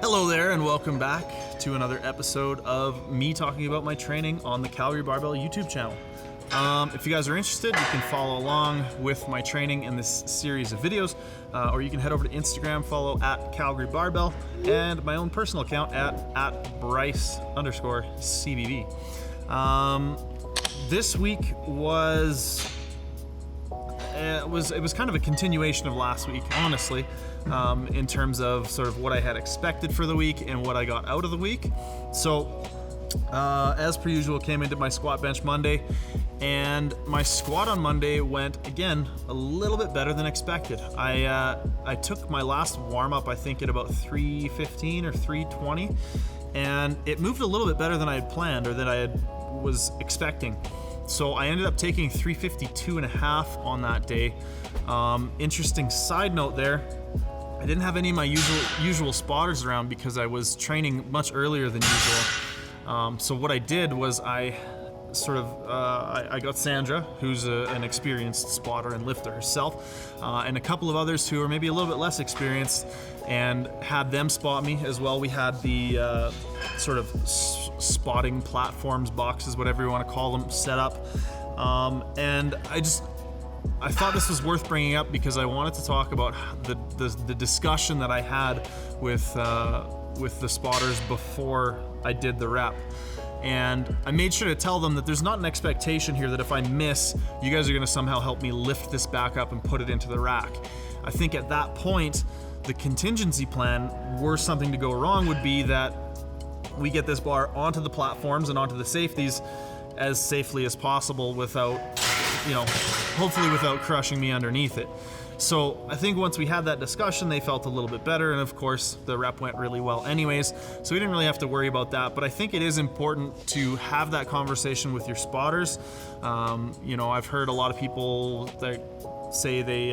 Hello there, and welcome back to another episode of me talking about my training on the Calgary Barbell YouTube channel. If you guys are interested, you can follow along with my training in this series of videos, or you can head over to Instagram, follow at Calgary Barbell, and my own personal account at Bryce_CBB. This week was kind of a continuation of last week, honestly, in terms of sort of what I had expected for the week and what I got out of the week. So, as per usual, came into my squat bench Monday, and my squat on Monday went, again, a little bit better than expected. I took my last warm-up, I think, at about 315 or 320, and it moved a little bit better than I had planned or that I was expecting. So I ended up taking 352.5 on that day. Interesting side note there, I didn't have any of my usual spotters around because I was training much earlier than usual. So what I did was I got Sandra, who's an experienced spotter and lifter herself, and a couple of others who are maybe a little bit less experienced, and had them spot me as well. We had the sort of spotting platforms, boxes, whatever you want to call them, set up, and I thought this was worth bringing up because I wanted to talk about the discussion that I had with the spotters before I did the rep. And I made sure to tell them that there's not an expectation here that if I miss, you guys are going to somehow help me lift this back up and put it into the rack. I think at that point, the contingency plan, were something to go wrong, would be that we get this bar onto the platforms and onto the safeties as safely as possible without, hopefully without crushing me underneath it. So I think once we had that discussion, they felt a little bit better, and of course the rep went really well anyways, so we didn't really have to worry about that. But I think it is important to have that conversation with your spotters. I've heard a lot of people that say they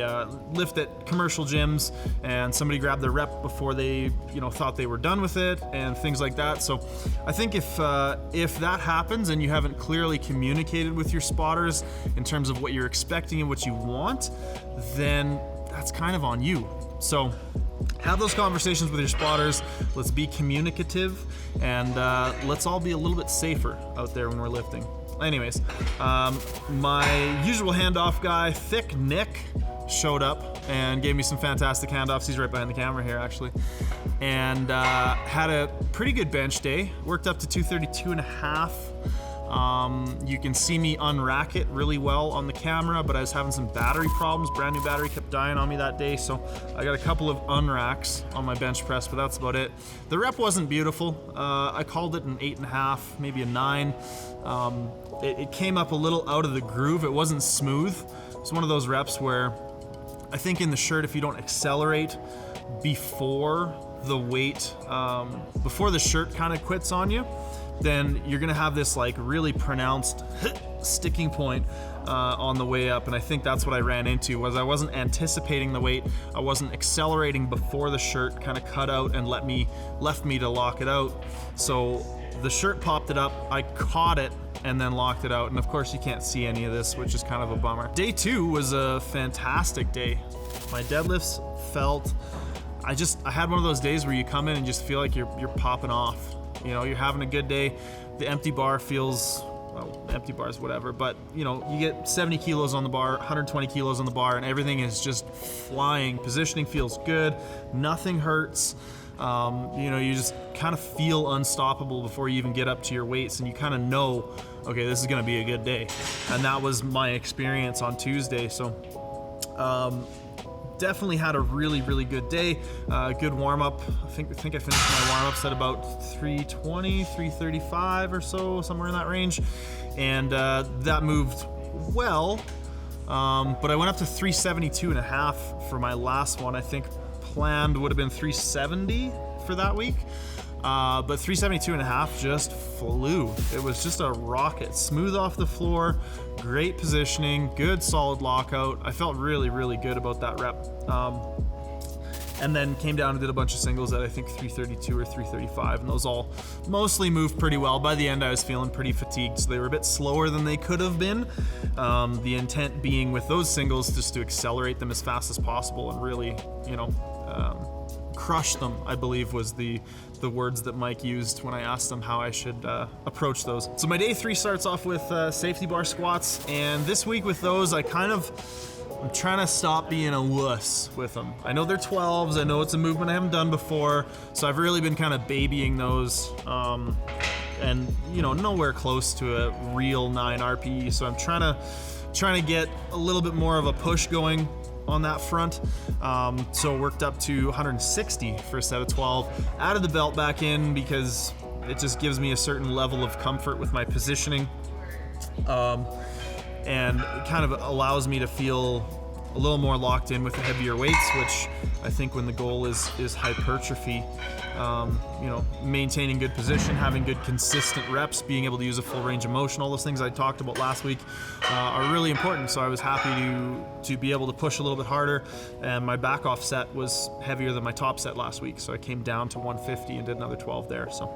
lift at commercial gyms and somebody grabbed their rep before they thought they were done with it and things like that. So I think if that happens and you haven't clearly communicated with your spotters in terms of what you're expecting and what you want, then that's kind of on you. So have those conversations with your spotters. Let's be communicative, and let's all be a little bit safer out there when we're lifting. Anyways, my usual handoff guy, Thick Nick, showed up and gave me some fantastic handoffs. He's right behind the camera here, actually. And had a pretty good bench day. Worked up to 232.5. You can see me unrack it really well on the camera, but I was having some battery problems. Brand new battery kept dying on me that day, so I got a couple of unracks on my bench press, but that's about it. The rep wasn't beautiful. I called it an 8.5, maybe a 9. It came up a little out of the groove. It wasn't smooth. It's one of those reps where I think in the shirt, if you don't accelerate before the weight, before the shirt kind of quits on you, then you're gonna have this like really pronounced sticking point on the way up. And I think that's what I ran into, was I wasn't anticipating the weight. I wasn't accelerating before the shirt kind of cut out and left me to lock it out. So the shirt popped it up, I caught it, and then locked it out. And of course you can't see any of this, which is kind of a bummer. Day 2 was a fantastic day. My deadlifts felt, I had one of those days where you come in and just feel like you're popping off. You're having a good day. The empty bar feels, well, empty bars, whatever, but you get 70 kilos on the bar, 120 kilos on the bar, and everything is just flying. Positioning feels good. Nothing hurts. You just kind of feel unstoppable before you even get up to your weights, and you kind of know, okay, this is going to be a good day. And that was my experience on Tuesday. So definitely had a really, really good day. Good warm-up. I think I finished my warm-ups at about 320, 335 or so, somewhere in that range. And that moved well, but I went up to 372.5 for my last one. I think planned would have been 370 for that week. But 372.5 just flew. It was just a rocket. Smooth off the floor, great positioning, good solid lockout. I felt really, really good about that rep. And then came down and did a bunch of singles at I think 332 or 335, and those all mostly moved pretty well. By the end I was feeling pretty fatigued, so they were a bit slower than they could have been. The intent being with those singles just to accelerate them as fast as possible and really, crush them, I believe was the words that Mike used when I asked him how I should approach those. So my day 3 starts off with safety bar squats, and this week with those I'm trying to stop being a wuss with them. I know they're 12s, I know it's a movement I haven't done before, so I've really been kind of babying those, and nowhere close to a real 9 RPE, so I'm trying to get a little bit more of a push going on that front. So worked up to 160 for a set of 12, added the belt back in because it just gives me a certain level of comfort with my positioning. And it kind of allows me to feel a little more locked in with the heavier weights, which I think when the goal is hypertrophy, maintaining good position, having good consistent reps, being able to use a full range of motion, all those things I talked about last week are really important. So I was happy to be able to push a little bit harder, and my back off set was heavier than my top set last week, so I came down to 150 and did another 12 there, so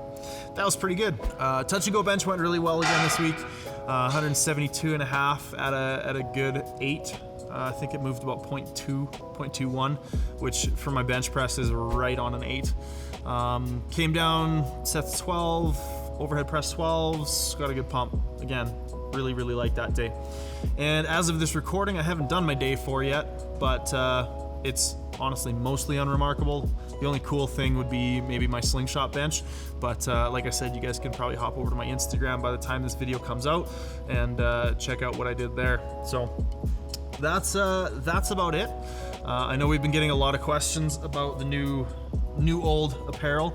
that was pretty good. Touch and go bench went really well again this week, 172 and a half at a good 8. I think it moved about 0.21, which for my bench press is right on an 8. Came down sets 12, overhead press 12s, got a good pump. Again, really like that day. And as of this recording, I haven't done my day 4 yet, but it's honestly mostly unremarkable. The only cool thing would be maybe my slingshot bench, but like I said, you guys can probably hop over to my Instagram by the time this video comes out and check out what I did there. So that's about it. I know we've been getting a lot of questions about the new old apparel.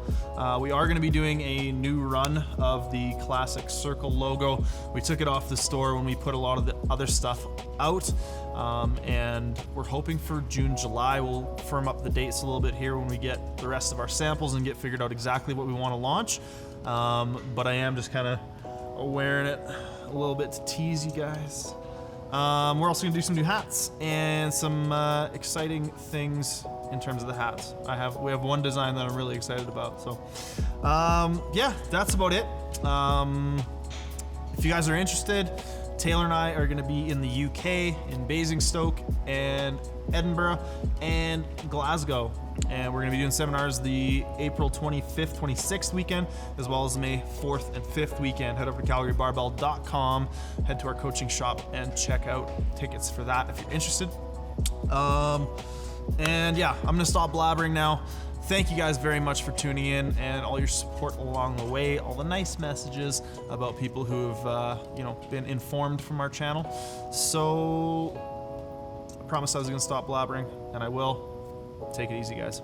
We are going to be doing a new run of the classic circle logo. We took it off the store when we put a lot of the other stuff out, and we're hoping for June, July. We'll firm up the dates a little bit here when we get the rest of our samples and get figured out exactly what we want to launch. But I am just kind of wearing it a little bit to tease you guys. We're also gonna do some new hats and some exciting things in terms of the hats. We have one design that I'm really excited about. So, yeah, that's about it. If you guys are interested, Taylor and I are gonna be in the UK, in Basingstoke and Edinburgh and Glasgow. And we're gonna be doing seminars the April 25th, 26th weekend, as well as the May 4th and 5th weekend. Head over to calgarybarbell.com, head to our coaching shop and check out tickets for that if you're interested. And yeah, I'm gonna stop blabbering now. Thank you guys very much for tuning in and all your support along the way, all the nice messages about people who have been informed from our channel. So I promised I was gonna stop blabbering, and I will. Take it easy, guys.